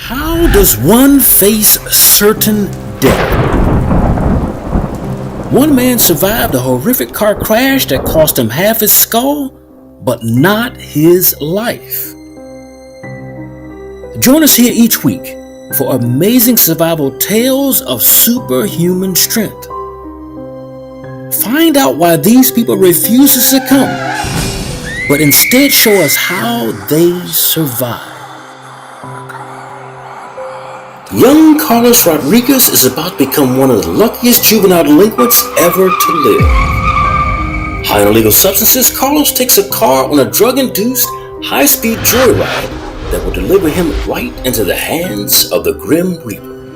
How does one face certain death? One man survived a horrific car crash that cost him half his skull, but not his life. Join us here each week for amazing survival tales of superhuman strength. Find out why these people refuse to succumb, but instead show us how they survive. Young Carlos Rodriguez is about to become one of the luckiest juvenile delinquents ever to live. High on illegal substances, Carlos takes a car on a drug-induced, high-speed joyride that will deliver him right into the hands of the Grim Reaper.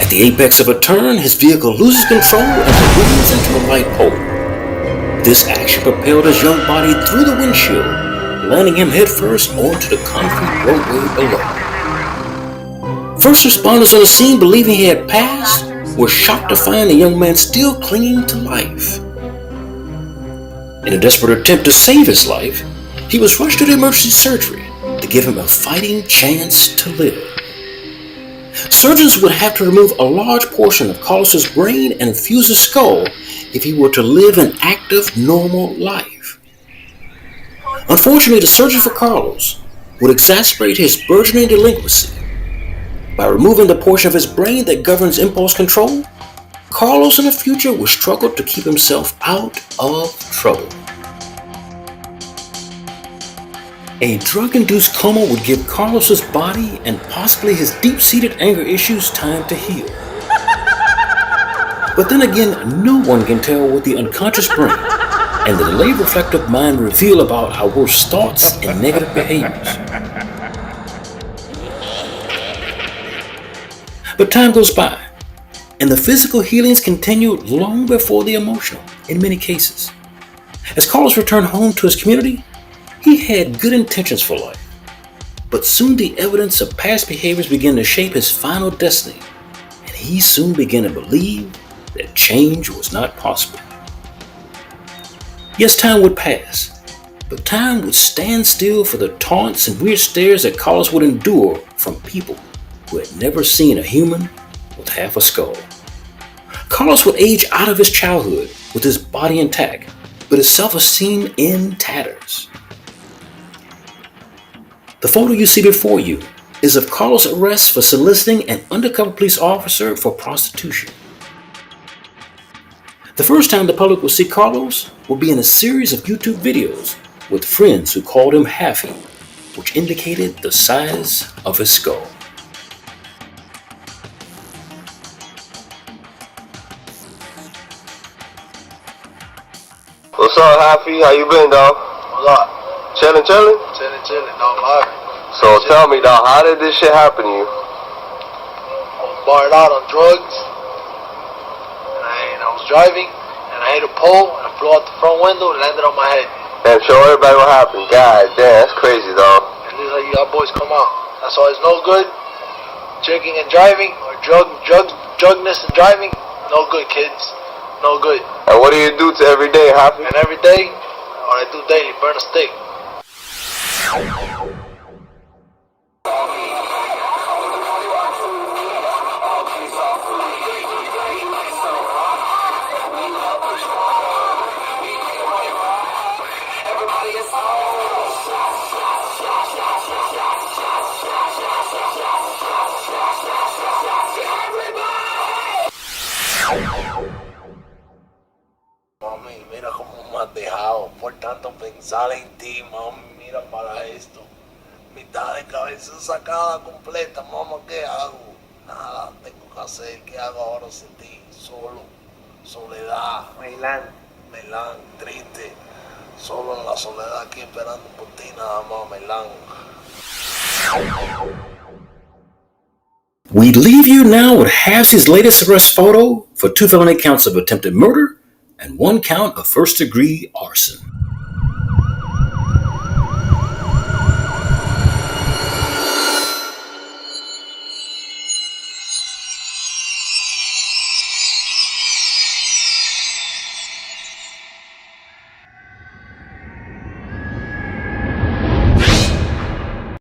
At the apex of a turn, his vehicle loses control and careens into a light pole. This action propelled his young body through the windshield, landing him headfirst onto the concrete roadway below. First responders on the scene, believing he had passed, were shocked to find the young man still clinging to life. In a desperate attempt to save his life, he was rushed to the emergency surgery to give him a fighting chance to live. Surgeons would have to remove a large portion of Carlos's brain and fuse his skull if he were to live an active, normal life. Unfortunately, the surgery for Carlos would exacerbate his burgeoning delinquency. By removing the portion of his brain that governs impulse control, Carlos in the future would struggle to keep himself out of trouble. A drug-induced coma would give Carlos's body and possibly his deep-seated anger issues time to heal. But then again, no one can tell what the unconscious brain and the delayed reflective mind reveal about our worst thoughts and negative behaviors. But time goes by, and the physical healings continue long before the emotional, in many cases. As Carlos returned home to his community, he had good intentions for life, but soon the evidence of past behaviors began to shape his final destiny, and he soon began to believe that change was not possible. Yes, time would pass, but time would stand still for the taunts and weird stares that Carlos would endure from people who had never seen a human with half a skull. Carlos would age out of his childhood with his body intact, but his self-esteem in tatters. The photo you see before you is of Carlos' arrest for soliciting an undercover police officer for prostitution. The first time the public will see Carlos will be in a series of YouTube videos with friends who called him Halfie, which indicated the size of his skull. What's up, Happy? How you been, dog? What's up? Chillin'? Chillin', dog. Live. So tell me, dog, how did this shit happen to you? I was barred out on drugs, and I was driving, and I hit a pole, and I flew out the front window and landed on my head. Damn, show everybody what happened. God damn, that's crazy, dog. And this is how you got boys come out. That's why it's no good. Drinking and driving, or drugness and driving, no good, kids. No good. And what do you do to every day, Happy? And every day, what I do daily, burn a stick. Mami, mira cómo me has dejado por tanto pensar en ti, mami, mira para esto. Mitad de cabeza sacada completa, mamá, ¿qué hago? Nada, tengo que hacer, ¿qué hago ahora sin ti? Solo, soledad, Melán, triste, solo en la soledad aquí esperando por ti nada más, Melán. We leave you now with Halfie's latest arrest photo for 2 felony counts of attempted murder and 1 count of first-degree arson.